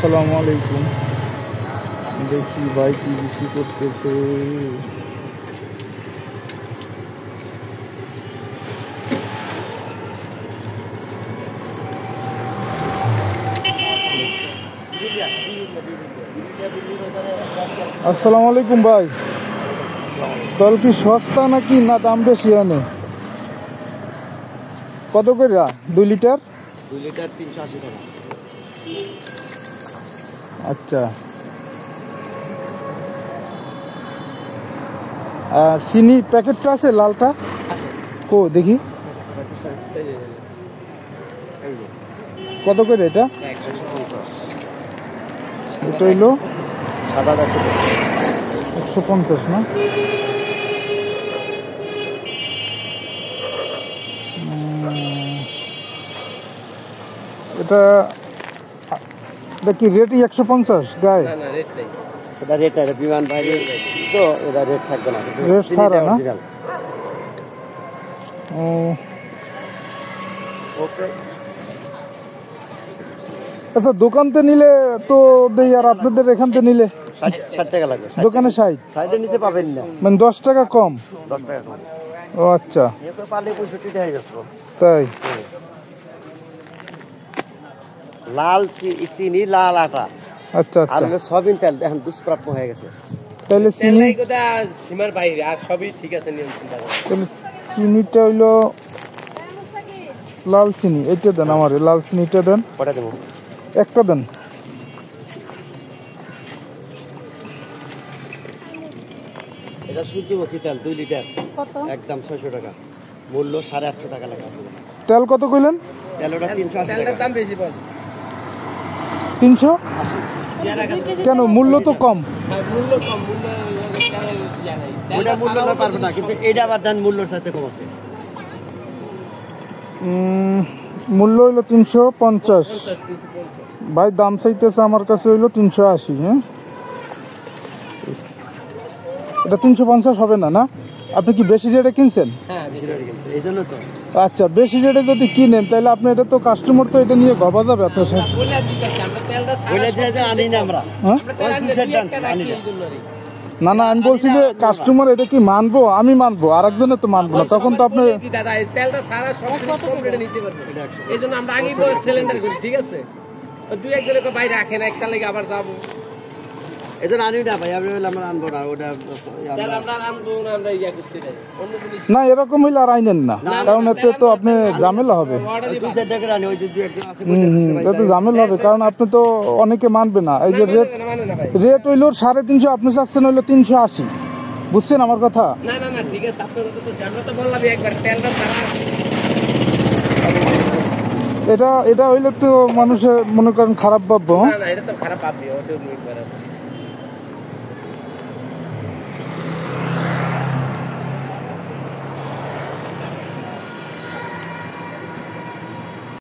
আসসালামু আলাইকুম। দেখি ভাই কি বিক্রি করতেছে। আসসালামু আলাইকুম ভাই। তল কি সস্তা নাকি না দাম বেশি? আনে কত করে 2 লিটার? 2 লিটার 380 টাকা। আচ্ছা, আর চিনি প্যাকেটটা আছে লালটা? কো দেখি কত করে এটা? এটা হইলো 150 না? এটা কি রেটই 150 গায়ে? না রেট নেই, এটা রেট আছে বিমান বাইরে তো এটা রেট থাকবে না, রেট ছাড়া না? ও ওকে। আচ্ছা, দোকানতে নিলে তো দেই, আর আপনাদের এখান থেকে নিলে 60 টাকা লাগবে। দোকানে 60? 60 এর নিচে পাবেন না, মানে 10 টাকা কম? 10 টাকা কম। ও আচ্ছা, এ তো পারলে 65 টাকা হয়ে গেছে। তাই? লাল চিনি, লাল আটা, আচ্ছা আর আচ্ছা। সয়াবিন তেল এখন দুষ্প্রাপ্য হয়ে গেছে। তাহলে চিনি, সীমার বাইরে, আর সবই ঠিক আছে নিয়ম চিন্তা করে। তাহলে চিনিটা হইলো লাল চিনি, এইটা দেন আমার, লাল চিনিটা দেন। কটা দেবো? একটা দেন। এটা সূর্যমুখী তেল 2 লিটার, একদম 600 টাকা, মূল্য 850 টাকা লাগে। তেল কত কইলেন? তেল ওটা 380 টাকা। দাম বেশি বস, 380? কেন, মূল্য তো কম। মূল্য কম, ওটা মূল্য না পারবে না, কিন্তু এটা আবার দেন মূল্যের সাথে কম আছে। মূল্য হইলো 350। ভাই দাম চাইতেছে আমার কাছে হইলো 380। হ্যাঁ, এটা 350 হবে না? না, আপনি কি বেশি রেটে কিনছেন? হ্যাঁ বেশি রেটে কিনছে, এই জন্য তো। আচ্ছা, বেশি রেটে যদি কিনেন তাহলে আপনি এটা তো কাস্টমার তো এটা নিয়ে গবা যাবে আপনার সাথে। আনি না আমরা, হ্যাঁ? না না, আমি বলছি যে কাস্টমার এটা কি মানবো? আমি মানবো, আর একজনে তো মানবো না, তখন তো আপনি তেলটা সারা সব রেটে নিতে পারবেন। এই জন্য আমরা আগেই সিলিন্ডার করি, ঠিক আছে? 2-1 জনের বাইরে রাখেন, একটা লেগে আবার যাবো, এই জন্য আনি না ভাই। আমরা আনবো না ওটা, আমরা আনবো না, আমরা ইয়া করতে চাই অন্য জিনিস না, এরকম হইলে আর আইনেন না, কারণ এতে তো আপনি ঝামেলা হবে। এতে ঝামেলা হবে, কারণ আপনি তো অনেকে মানবে না। এই যে রেট হইলো 350, আপনি চাচ্ছেন হইলো 380। বুঝছেন আমার কথা? না না না, ঠিক আছে, আপনার কথা তো আমরা তো বললাম একবার, তেলটা সারা। এটা হইলে তো মানুষের মনে করেন খারাপ ভাববো। না না, এটা তো খারাপ ভাববে, ওটা নিয়ে খারাপ।